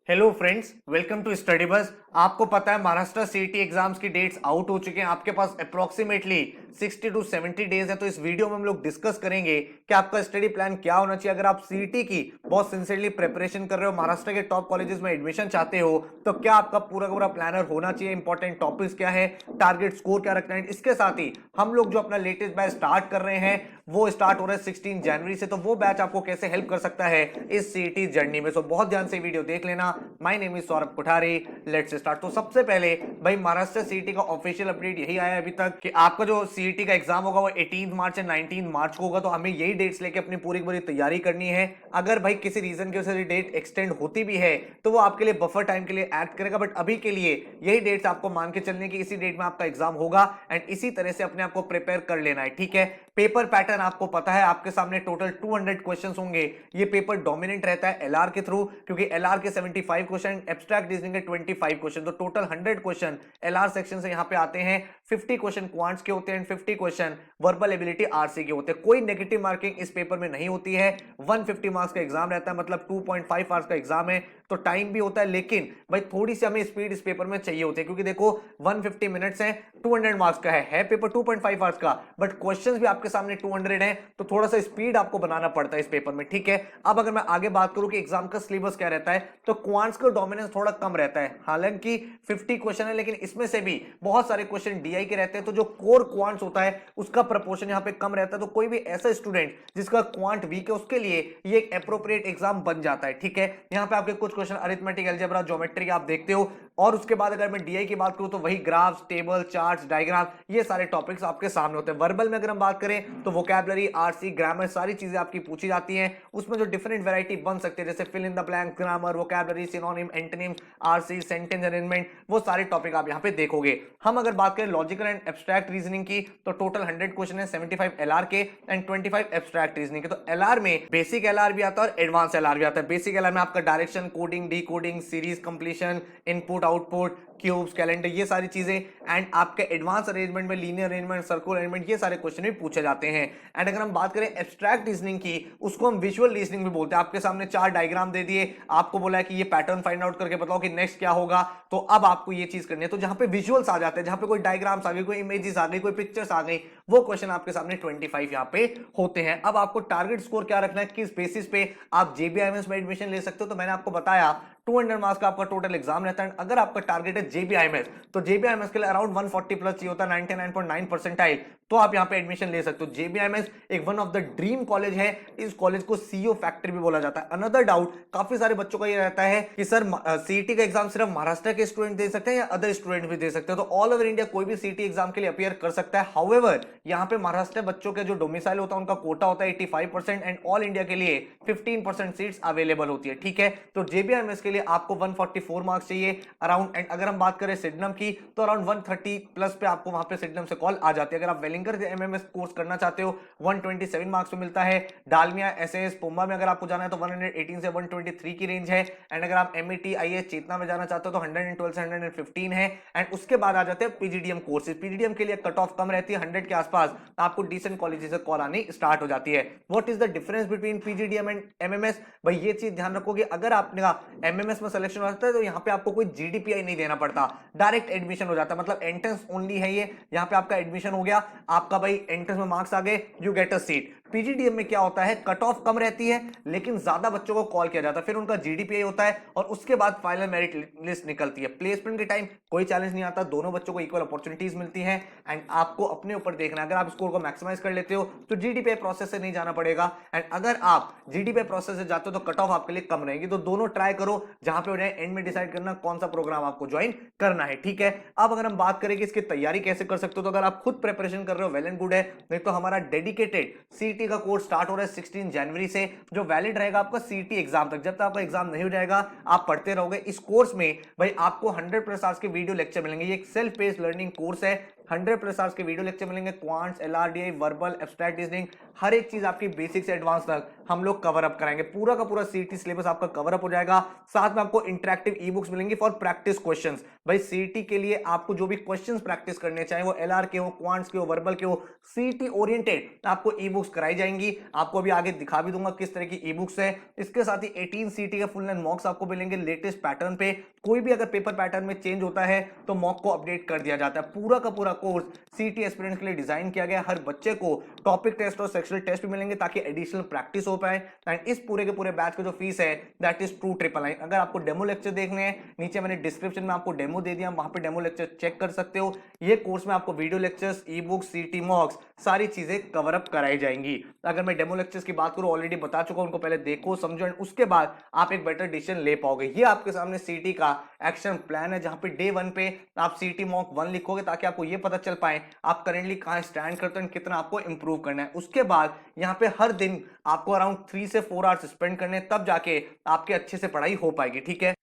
Hello friends, welcome to study bus. आपको पता है महाराष्ट्र सीईटी एग्जाम्स की डेट्स आउट हो चुके हैं। आपके पास अप्रोक्सीमेटली 60 टू 70 डेज है। तो इस वीडियो में हम लोग डिस्कस करेंगे कि आपका स्टडी प्लान क्या होना चाहिए। अगर आप सीईटी की बहुत सिंसियरली प्रिपरेशन कर रहे हो, महाराष्ट्र के टॉप कॉलेजेस में एडमिशन चाहते हो, तो क्या आपका पूरा का पूरा प्लानर होना चाहिए, इंपॉर्टेंट टॉपिक्स क्या है, टारगेट स्कोर क्या रखना है। इसके साथ ही हम लोग जो अपना लेटेस्ट बैच स्टार्ट कर रहे हैं वो स्टार्ट हो रहा है 16 जनवरी से। तो वो बैच आपको कैसे हेल्प कर सकता है इस सीईटी जर्नी में। सो बहुत ध्यान से वीडियो देख लेना। My name is Saurabh Kothari, let's start. तो सबसे पहले भाई महाराष्ट्र सीईटी का ऑफिशियल अपडेट यही आया है अभी तक कि आपका जो सीईटी का एग्जाम होगा वो 18 मार्च एंड 19 मार्च को होगा। तो हमें यही डेट्स लेके अपनी पूरी पूरी तैयारी करनी है। अगर भाई किसी रीजन की वजह से डेट एक्सटेंड होती भी है तो वो आपके लिए बफर टाइम के लिए एक्ट करेगा, बट अभी के लिए यही डेट्स आपको मान के चलने की इसी डेट में आपका एग्जाम होगा एंड इसी तरह से अपने आप को प्रिपेयर कर लेना है, ठीक है। पेपर पैटर्न आपको पता है, आपके सामने टोटल 200 क्वेश्चंस होंगे। ये पेपर डोमिनेंट रहता है एलआर के थ्रू, क्योंकि एलआर के 75 क्वेश्चन, एब्स्ट्रैक्ट रीजनिंग के 25 क्वेश्चन, तो टोटल 100 क्वेश्चन एलआर सेक्शन से यहां पे आते हैं। 50 क्वेश्चन क्वांट्स के होते हैं, 50 क्वेश्चन वर्बल एबिलिटी आरसी के होते हैं। कोई नेगेटिव मार्किंग इस पेपर में नहीं होती है। 150 मार्क्स का एग्जाम रहता है, मतलब 2.5 आवर्स का एग्जाम है, तो टाइम भी होता है। लेकिन भाई थोड़ी सी हमें स्पीड इस पेपर में चाहिए होती है, क्योंकि देखो 150 मिनट्स है, 200 मार्क्स का है पेपर 2.5 आवर्स का, बट क्वेश्चंस भी आपके सामने 200 है, तो थोड़ा सा स्पीड आपको बनाना पड़ता है इस पेपर में, ठीक है। अब अगर मैं आगे बात करूं कि एग्जाम का सिलेबस क्या रहता है, तो क्वांट्स का डोमिनेंस थोड़ा कम रहता है। हालांकि 50 क्वेश्चन है, लेकिन इसमें से भी बहुत सारे क्वेश्चन डीआई के रहते हैं, तो जो कोर क्वांट्स होता है उसका प्रपोर्शन यहां पे कम रहता है। तो कोई भी ऐसा स्टूडेंट जिसका क्वांट वीक है उसके लिए ये एक एप्रोप्रिएट एग्जाम बन जाता है, ठीक है। यहां पे आपके कुछ क्वेश्चन अरिथमेटिक, अलजेब्रा, ज्योमेट्री आप देखते हो, और उसके बाद अगर मैं डीआई की बात करूं तो वही ग्राफ्स, टेबल, चार्ट्स, डायग्राम, ये सारे टॉपिक्स आपके सामने होते हैं। वर्बल में अगर हम बात करें तो वोकैबुलरी, आरसी, ग्रामर, सारी चीजें आपकी पूछी जाती हैं। उसमें जो डिफरेंट वैरायटी बन सकते हैं, जैसे fill in the blank, grammar, vocabulary, synonym, antonyms, RC, sentence arrangement, वो सारे टॉपिक आप यहां पे देखोगे। हम अगर बात करें लॉजिकल एंड एब्स्ट्रैक्ट रीजनिंग की, तो टोटल 100 क्वेश्चन है, 75 एलआर के एंड 25 एब्स्ट्रैक्ट रीजनिंग के। तो एलआर में बेसिक एलआर भी आता है और एडवांस एलआर भी आता है। बेसिक एलआर में आपका direction, coding, decoding, series completion, input output, cubes, calendar, ये सारी चीजें, एंड आपके एडवांस अरेंजमेंट में लीनियर अरेंजमेंट, सर्कुलर अरेंजमेंट, ये सारे क्वेश्चन भी पूछे जाते हैं। एंड अगर हम बात करें एब्स्ट्रैक्ट रीजनिंग की, उसको हम विजुअल रीजनिंग भी बोलते हैं। आपके सामने 4 डायग्राम दे दिए, आपको बोला है कि ये पैटर्न फाइंड आउट करके बताओ कि नेक्स्ट क्या होगा, तो अब आपको ये चीज करनी है। तो जहां पे विजुअल्स आ जाते हैं, जहां पे कोई डायग्राम्स आ गई, कोई इमेजेस आ गई, कोई पिक्चर्स आ गई, वो क्वेश्चन आपके सामने 25 यहां पे होते हैं। अब आपको टारगेट स्कोर क्या रखना है, किस बेसिस पे आप जेबीआईएमएस में एडमिशन ले सकते हो, तो मैंने आपको बताया 200 मार्क्स का आपका टोटल एग्जाम रहता है। अगर आपका टारगेट है जेबीआईएमएस, तो जेबीआईएमएस के लिए अराउंड 140 प्लस चाहिए होता है, 99.9 परसेंटाइल, तो आप यहां पे एडमिशन ले सकते हो। जेबीआईएमएस एक one of the dream college है। इस कॉलेज को सीईओ फैक्ट्री भी बोला जाता है। अनदर डाउट काफी सारे बच्चों का ये रहता है कि सर सीईटी का एग्जाम सिर्फ महाराष्ट्र के स्टूडेंट दे सकते हैं या अदर स्टूडेंट भी दे सकते हैं, तो ऑल ओवर इंडिया कोई भी सीईटी एग्जाम के लिए अपीयर कर सकता है। हाउएवर यहां पे महाराष्ट्र बच्चों के जो डोमिसाइल होता है उनका कोटा होता है 85% एंड ऑल इंडिया के लिए 15% सीट्स अवेलेबल होती है, ठीक है। तो जेबीआईएमएस के लिए आपको 144 मार्क्स चाहिए अराउंड। एंड अगर हम बात करें सिडनम की, तो अराउंड 130 प्लस पे आपको वहां पे सिडनम से कॉल आ जाती है। अगर आप वेलिंगर एमएमएस कोर्स करना चाहते हो 127 मार्क्स पे मिलता है। डालमिया, एसएस, पुम्बा में अगर आपको जाना है तो 118 से 123 की रेंज है। एंड अगर आप एमईटी, आईएएस, चेतना में जाना चाहते हो तो 112 से 115 है। एंड उसके बाद आ जाते हैं पीजीडीएम कोर्सेज। पीजीडीएम के लिए कट ऑफ कम रहती है, 100 के आसपास आपको डिसेंट कॉलेजेस से कॉल आनी स्टार्ट हो जाती है। What is the difference between PGDM and MMS? भाई ये चीज ध्यान रखो कि अगर आपने कहा एमएमएस में सिलेक्शन हो जाता है तो यहाँ पे आपको कोई जीडीपीआई नहीं देना पड़ता, डायरेक्ट एडमिशन हो जाता है। मतलब एंट्रेंस ओनली है ये, यहाँ पे आपका एडमिशन हो गया, आपका भाई एंट्रेंस में मार्क्स आ गए, you get a seat. PGDM में क्या होता है, कट ऑफ कम रहती है लेकिन ज्यादा बच्चों को कॉल किया जाता है, फिर उनका जीडीपीआई होता है और उसके बाद फाइनल मेरिट लिस्ट निकलती है। प्लेसमेंट के टाइम कोई चैलेंज नहीं आता, दोनों बच्चों को इक्वल अपॉर्चुनिटीज मिलती हैं। एंड आपको अपने ऊपर देखना है, अगर आप स्कोर को मैक्सिमाइज कर लेते हो तो जीडीपीआई प्रोसेस से नहीं जाना पड़ेगा, एंड अगर आप जीडीपीआई प्रोसेस से जाते हो तो कट ऑफ आपके लिए कम रहेगी। तो दोनों ट्राई करो, जहां पे हो जाए एंड में डिसाइड करना कौन सा प्रोग्राम आपको ज्वाइन करना है, ठीक है। अब अगर हम बात करें कि इसकी तैयारी कैसे कर सकते हो, तो अगर आप खुद प्रिपरेशन कर रहे हो वेल एंड गुड है, नहीं तो हमारा डेडिकेटेड सीईटी का कोर्स स्टार्ट हो रहा है 16 जनवरी से, जो वैलिड रहेगा आपका सीईटी एग्जाम तक। जब तक आपका एग्जाम नहीं हो जाएगा आप पढ़ते रहोगे। इस कोर्स में भाई आपको 100 प्लस आवर्स के वीडियो लेक्चर मिलेंगे। ये एक सेल्फ पेस्ड लर्निंग कोर्स है, 100+ आवर्स के वीडियो लेक्चर मिलेंगे, quants, LRDI, verbal, abstract reasoning, हर एक चीज आपकी बेसिक से एडवांस तक हम लोग कवर अप कराएंगे। पूरा का पूरा सीटी सिलेबस आपका कवर अप हो जाएगा। साथ में आपको इंटरेक्टिव ई बुक्स मिलेंगी फॉर प्रैक्टिस क्वेश्चंस। भाई सीटी के लिए आपको जो भी क्वेश्चंस प्रैक्टिस करने चाहे वो एलआर के हो, क्वांट्स के हो, वर्बल के हो, सीटी ओरिएंटेड आपको ई बुक्स कराई जाएंगी। आपको अभी आगे दिखा भी दूंगा किस तरह की ई बुक्स है। इसके साथ ही 18 सीटी के फुल लेंथ मॉक्स आपको मिलेंगे लेटेस्ट पैटर्न पे। कोई भी अगर पेपर पैटर्न में चेंज होता है तो मॉक को अपडेट कर दिया जाता है। पूरा का पूरा कोर्स सीटी एस्पिरेंट्स के लिए डिजाइन किया गया। हर बच्चे को टॉपिक टेस्ट और सेक्शनल टेस्ट भी मिलेंगे ताकि एडिशनल प्रैक्टिस हो पाए। एंड इस पूरे के पूरे बैच का जो फीस है दैट इज 2,999। अगर आपको डेमो लेक्चर देखने हैं, नीचे मैंने डिस्क्रिप्शन में आपको डेमो दे दिया, वहां पे डेमो लेक्चर चेक कर सकते हो। ये कोर्स में आपको वीडियो लेक्चर्स, ई बुक्स, सीटी मॉक्स सारी चीजें कवर अप कराई जाएंगी। अगर मैं डेमो लेक्चर्स की बात करूं, ऑलरेडी बता चुका हूं, उनको पहले देखो समझो एंड उसके बाद आप एक बेटर डिसीजन ले पाओगे। ये आपके सामने सीटी का एक्शन प्लान है, जहां पे डे 1 पे आप सीटी मॉक 1 लिखोगे ताकि आपको ये पता चल पाए आप करेंटली कहां स्टैंड करते हैं, कितना आपको इंप्रूव करना है। उसके बाद यहां पे हर दिन आपको अराउंड 3 से 4 आवर्स स्पेंड करने, तब जाके आपके अच्छे से पढ़ाई हो पाएगी। ठीक है,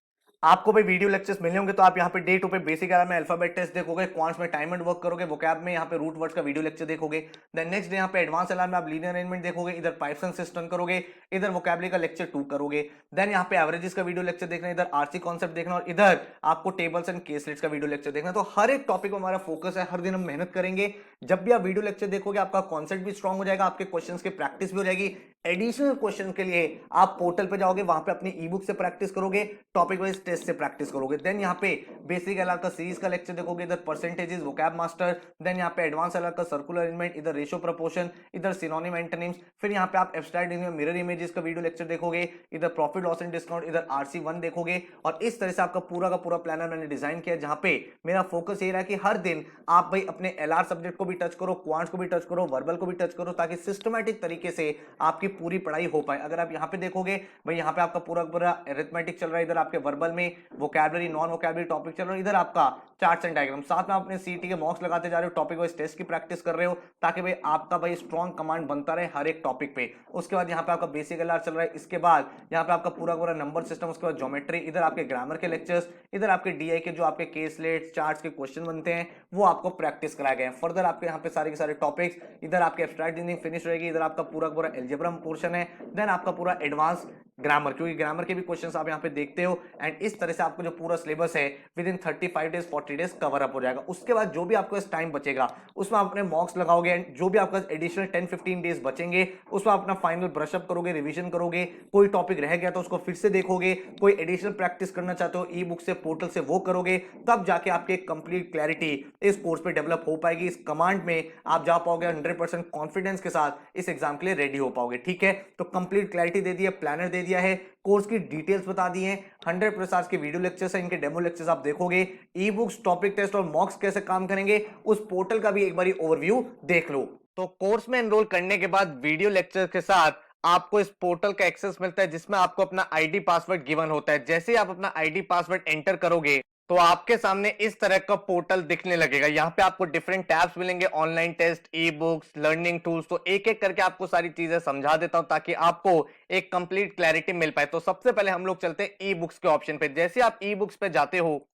आपको भाई वीडियो लेक्चर्स मिले होंगे तो आप यहाँ पे डे 2 पे बेसिक एरर में अल्फाबेट टेस्ट देखोगे, क्वांट्स में टाइम एंड वर्क करोगे, वोकैब में यहाँ पे रूट वर्ड्स का वीडियो लेक्चर देखोगे। देन नेक्स्ट डे यहाँ पे एडवांस एलआर में आप लीनियर अरेंजमेंट देखोगे, इधर पाइप्स एंड सिस्टम करोगे, इधर वोकैबुलरी का लेक्चर 2 करोगे। देन यहाँ पे एवरेजेस का वीडियो लेक्चर देखना, इधर आरसी कॉन्सेप्ट देखना और इधर आपको टेबल्स एंड केसलेट्स का वीडियो लेक्चर देखना। तो हर एक टॉपिक में हमारा फोकस है, हर दिन हम मेहनत करेंगे। जब भी आप वीडियो लेक्चर देखोगे आपका कॉन्सेप्ट भी स्ट्रांग हो जाएगा, आपके क्वेश्चंस की प्रैक्टिस भी हो जाएगी। एडिशनल क्वेश्चन के लिए आप पोर्टल पे जाओगे, वहां पे अपनी ई बुक से प्रैक्टिस करोगे, टॉपिक वाइज टेस्ट से प्रैक्टिस करोगे। देन यहाँ पे बेसिक एलआर का सीरीज का लेक्चर देखोगे, इधर परसेंटेजेस, वोकैब मास्टर। देन यहाँ पे एडवांस एलआर का सर्कुलर अरेंजमेंट, इधर रेशियो प्रोपोर्शन, इधर सिनोनिम एंटोनिम्स। फिर यहाँ पे आप एब्स्ट्रैक्ट मिरर इमेजेस का वीडियो लेक्चर देखोगे, इधर प्रॉफिट लॉस एंड डिस्काउंट, इधर आरसी 1 देखोगे। और इस तरह से आपका पूरा का पूरा प्लानर मैंने डिजाइन किया, जहां पे मेरा फोकस ये रहा कि हर दिन आप भाई अपने एलआर सब्जेक्ट को भी टच करो, क्वांट्स को भी टच करो, वर्बल को भी टच करो, ताकि सिस्टमैटिक तरीके से आपकी पूरी पढ़ाई हो पाए। अगर आप यहाँ पे देखोगे भाई, यहाँ पे आपका पूरा पूरा अरिथमेटिक चल रहा है, इधर आपके वर्बल में वोकैबुलरी, नॉन वोकैबुलरी टॉपिक चल रहा है, इधर आपका चार्ट्स एंड डायग्राम। साथ में अपने सीटी के मॉक्स लगाते जा रहे हो, टॉपिक वाइज टेस्ट की प्रैक्टिस कर रहे हो, ताकि भाई आपका भाई स्ट्रॉन्ग कमांड बनता रहे हर एक टॉपिक पे। उसके बाद यहाँ पे आपका बेसिक एलआर चल रहा है, इसके बाद यहाँ पे आपका पूरा पूरा नंबर सिस्टम, उसके बाद ज्योमेट्री, इधर आपके ग्रामर के लेक्चर्स, इधर आपके डीआई के जो आपके केसलेट्स, चार्ट्स के क्वेश्चन बनते हैं वो आपको प्रैक्टिस कराए गए हैं। फर्दर आपके यहाँ पे सारे के सारे टॉपिक्स, इधर आपके एब्स्ट्रैक्ट रीजनिंग फिनिश रहेगी, इधर आपका पूरा पूरा अलजेब्रा पोर्शन है, देन आपका पूरा एडवांस ग्रामर, क्योंकि ग्रामर के भी क्वेश्चंस आप यहाँ पे देखते हो। एंड इस तरह से आपको जो पूरा सिलेबस है with in 35 days 40 days cover up हो जाएगा। उसके बाद जो भी आपको टाइम बचेगा उसमें आप अपने मॉक्स लगाओगे, एंड जो भी आपका एडिशनल 10-15 डेज बचेंगे उसमें अपना फाइनल ब्रशअप करोगे, रिवीजन करोगे। कोई टॉपिक रह गया तो उसको फिर से देखोगे, कोई एडिशनल प्रैक्टिस करना चाहते हो ई बुक से, पोर्टल से, वो करोगे। तब जाके आपकी एक कंप्लीट क्लैरिटी इस कोर्स पे डेवलप हो पाएगी। इस कमांड में आप जा पाओगे, 100% कॉन्फिडेंस के साथ इस एग्जाम के लिए रेडी हो पाओगे। ठीक है, तो कंप्लीट क्लैरिटी दे दी है, प्लानर दे दिया है, कोर्स की डिटेल्स बता दी हैं, 100+ आवर्स के वीडियो लेक्चर्स हैं, इनके डेमो लेक्चर्स आप देखोगे, ई बुक्स, टॉपिक टेस्ट और मॉक्स कैसे काम करेंगे उस पोर्टल का भी एक बार ओवरव्यू देख लो। तो कोर्स में एनरोल करने के बाद वीडियो लेक्चर के साथ आपको इस पोर्टल का एक्सेस मिलता है, जिसमें आपको अपना आईडी पासवर्ड गिवन होता है। जैसे ही आप अपना आईडी पासवर्ड एंटर करोगे तो आपके सामने इस तरह का पोर्टल दिखने लगेगा। यहाँ पे आपको डिफरेंट टैब्स मिलेंगे, online test, e books, learning tools. तो एक एक करके आपको सारी चीजें समझा देता हूं ताकि आपको एक कंप्लीट क्लैरिटी मिल पाए। तो सबसे पहले हम लोग चलते हैं ई बुक्स के ऑप्शन पे। जैसे आप ई बुक्स पे जाते हो,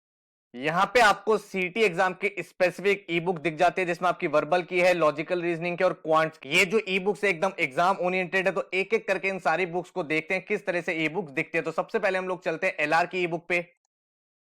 यहाँ पे आपको सीटी एग्जाम की स्पेसिफिक ई बुक दिख जाती है, जिसमें आपकी वर्बल की है, लॉजिकल रीजनिंग की और क्वांट्स की। ये जो ई बुक्स है एकदम एग्जाम ओरिएंटेड है। तो एक एक करके इन सारी बुक्स को देखते हैं किस तरह से ई बुक्स दिखती है। तो सबसे पहले हम लोग चलते हैं एलआर की ई बुक पे।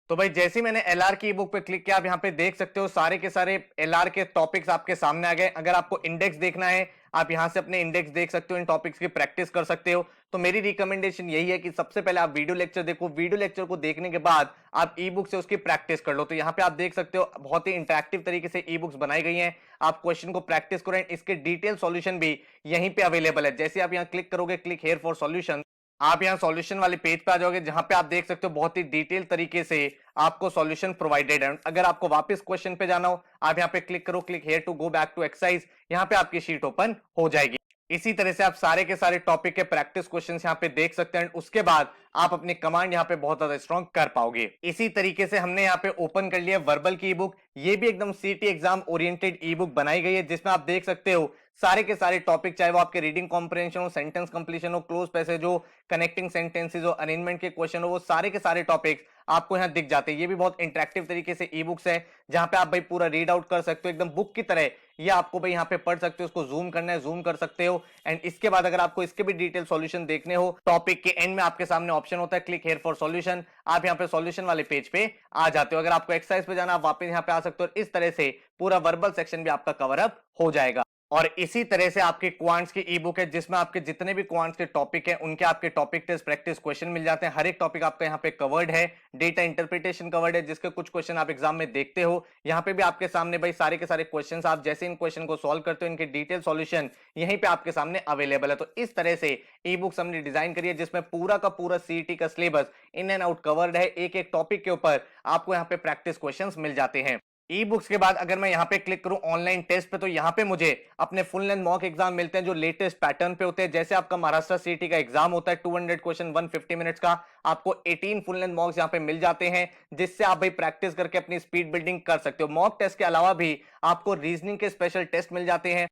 तो भाई जैसे ही मैंने एलआर की बुक पे क्लिक किया, आप यहाँ पे देख सकते हो सारे के सारे एलआर के टॉपिक्स आपके सामने आ गए। अगर आपको इंडेक्स देखना है, आप यहाँ से अपने इंडेक्स देख सकते हो, इन टॉपिक्स की प्रैक्टिस कर सकते हो। तो मेरी रिकमेंडेशन यही है कि सबसे पहले आप वीडियो लेक्चर देखो, वीडियो लेक्चर को देखने के बाद आप ई बुक से उसकी प्रैक्टिस कर लो। तो यहाँ पे आप देख सकते हो बहुत ही इंटरेक्टिव तरीके से ई बुक्स बनाई गई हैं, आप क्वेश्चन को प्रैक्टिस करें, इसके डिटेल सॉल्यूशन भी यहीं पे अवेलेबल है। जैसे आप यहाँ क्लिक करोगे, क्लिक हेयर फॉर सॉल्यूशन, आप यहाँ सॉल्यूशन वाले पेज पे आ जाओगे, जहां पे आप देख सकते हो बहुत ही डिटेल तरीके से आपको सॉल्यूशन प्रोवाइडेड है। अगर आपको वापस क्वेश्चन पे जाना हो, आप यहाँ पे क्लिक करो, click here to go back to exercise, यहाँ पे आपकी शीट ओपन हो जाएगी। इसी तरह से आप सारे के सारे टॉपिक के प्रैक्टिस क्वेश्चंस यहाँ पे देख सकते हैं। उसके बाद आप अपनी कमांड यहाँ पे बहुत ज्यादा स्ट्रॉन्ग कर पाओगे। इसी तरीके से हमने यहाँ पे ओपन कर लिया वर्बल की ई बुक। ये भी एकदम सीटी एग्जाम ओरिएंटेड ई बुक बनाई गई है, जिसमें आप देख सकते हो सारे के सारे टॉपिक, चाहे वो आपके रीडिंग कॉम्प्रिहेंशन हो, सेंटेंस कंप्लीशन हो, क्लोज पैसेज हो, कनेक्टिंग सेंटेंसेज हो, अरेंजमेंट के क्वेश्चन हो, वो सारे के सारे टॉपिक्स आपको यहाँ दिख जाते हैं। ये भी बहुत इंटरेक्टिव तरीके से ई बुक्स है, जहां पे आप भाई पूरा रीड आउट कर सकते हो एकदम बुक की तरह। ये आपको भाई यहाँ पे पढ़ सकते हो, उसको जूम करना है जूम कर सकते हो। एंड इसके बाद अगर आपको इसके भी डिटेल सॉल्यूशन देखने हो, टॉपिक के एंड में आपके सामने ऑप्शन होता है क्लिक हियर फॉर सॉल्यूशन। आप यहाँ पे सॉल्यूशन वाले पेज पे आ जाते हो। अगर आपको एक्सरसाइज पे जाना, आप वापस यहाँ पे आ सकते हो। इस तरह से पूरा वर्बल सेक्शन भी आपका कवर अप हो जाएगा। और इसी तरह से आपके क्वांट्स की ई बुक है, जिसमें आपके जितने भी क्वांट्स के टॉपिक हैं उनके आपके टॉपिक टेस्ट प्रैक्टिस क्वेश्चन मिल जाते हैं। हर एक टॉपिक आपका यहाँ पे कवर्ड है। डेटा इंटरप्रिटेशन कवर्ड है, जिसके कुछ क्वेश्चन आप एग्जाम में देखते हो। यहाँ पे भी आपके सामने भाई सारे के सारे क्वेश्चंस, आप जैसे इन क्वेश्चन को सॉल्व करते हो, इनके डिटेल सॉल्यूशन यहीं पे आपके सामने अवेलेबल है। तो इस तरह से ई बुक्स हमने डिजाइन करी है, जिसमें पूरा का पूरा सीईटी का syllabus in and out covered है। एक एक टॉपिक के ऊपर आपको यहाँ पे प्रैक्टिस क्वेश्चन मिल जाते हैं। ई बुक्स के बाद अगर मैं यहाँ पे क्लिक करूं ऑनलाइन टेस्ट पे, तो यहाँ पे मुझे अपने फुल लेंथ मॉक एग्जाम मिलते हैं, जो लेटेस्ट पैटर्न पे होते हैं। जैसे आपका महाराष्ट्र सीटी का एग्जाम होता है 200 क्वेश्चन 150 मिनट्स का, आपको 18 फुल लेंथ मॉक्स यहाँ पे मिल जाते हैं, जिससे आप भाई प्रैक्टिस करके अपनी स्पीड बिल्डिंग कर सकते हो। मॉक टेस्ट के अलावा भी आपको रीजनिंग के स्पेशल टेस्ट मिल जाते हैं,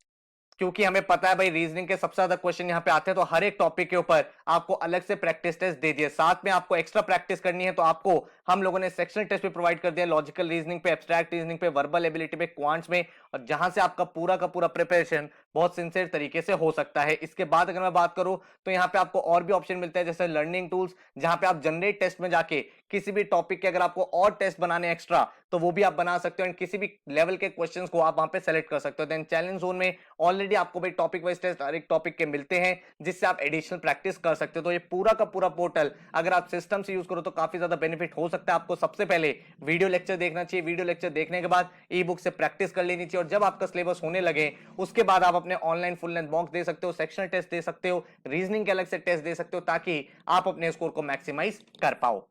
क्योंकि हमें पता है भाई रीजनिंग के सबसे ज्यादा क्वेश्चन यहाँ पे आते हैं। तो हर एक टॉपिक के ऊपर आपको अलग से प्रैक्टिस टेस्ट दे दिए। साथ में आपको एक्स्ट्रा प्रैक्टिस करनी है तो आपको हम लोगों ने सेक्शनल टेस्ट भी प्रोवाइड कर दिया, लॉजिकल रीजनिंग पे, एब्स्ट्रैक्ट रीजनिंग पे, वर्बल एबिलिटी पे, क्वांट्स में, और जहां से आपका पूरा का पूरा प्रिपरेशन बहुत सिंसियर तरीके से हो सकता है। इसके बाद अगर मैं बात करूं तो यहाँ पे आपको और भी ऑप्शन मिलते हैं, जैसे लर्निंग टूल्स, जहां पे आप जनरेट टेस्ट में जाके किसी भी टॉपिक के अगर आपको और टेस्ट बनाने एक्स्ट्रा, तो वो भी आप बना सकते हो। एंड किसी भी लेवल के क्वेश्चंस को आप वहां पे सेलेक्ट कर सकते हो। देन चैलेंज जोन में ऑलरेडी आपको भाई टॉपिक वाइज टेस्ट हर एक टॉपिक के मिलते हैं, जिससे आप एडिशनल प्रैक्टिस कर सकते हो। तो ये पूरा का पूरा पोर्टल अगर आप सिस्टम से यूज करो तो काफी ज्यादा बेनिफिट हो सकता है आपको। सबसे पहले वीडियो लेक्चर देखना चाहिए, वीडियो लेक्चर देखने के बाद ई बुक से प्रैक्टिस कर लेनी चाहिए, और जब आपका सिलेबस होने लगे उसके बाद आप अपने ऑनलाइन फुल लेंथ मॉक दे सकते हो, सेक्शनल टेस्ट दे सकते हो, रीजनिंग के अलग से टेस्ट दे सकते हो, ताकि आप अपने स्कोर को मैक्सिमाइज कर पाओ।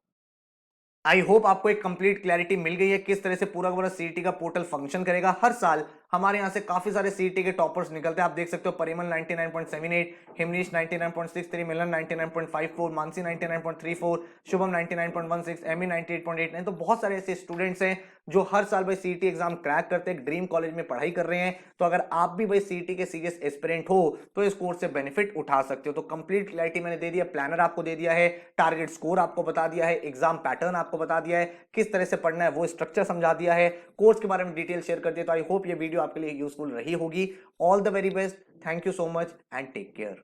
आई होप आपको एक कंप्लीट क्लैरिटी मिल गई है किस तरह से पूरा पूरा सीईटी का पोर्टल फंक्शन करेगा। हर साल हमारे यहां से काफी सारे सीईटी के टॉपर्स निकलते हैं। आप देख सकते हो परिमल 99.78, हिमनीश 99.63, मिलन 99.54, मानसी 99.34, शुभम 99.16, एमी 98.89। तो बहुत सारे ऐसे स्टूडेंट्स हैं जो हर साल भाई सीईटी एग्जाम क्रैक करते हैं, ड्रीम कॉलेज में पढ़ाई कर रहे हैं। तो अगर आप भी भाई सीईटी के सीरियस एस्पिरेंट हो तो इस कोर्स से बेनिफिट उठा सकते हो। तो कंप्लीट क्लैरिटी मैंने दे दिया, प्लानर आपको दे दिया है, टारगेट स्कोर आपको बता दिया है, एग्जाम पैटर्न आपको बता दिया है, किस तरह से पढ़ना है वो स्ट्रक्चर समझा दिया है, कोर्स के बारे में डिटेल शेयर कर दिया। तो आई होप ये वीडियो आपके लिए यूजफुल रही होगी। All the very best, thank you so much and take care.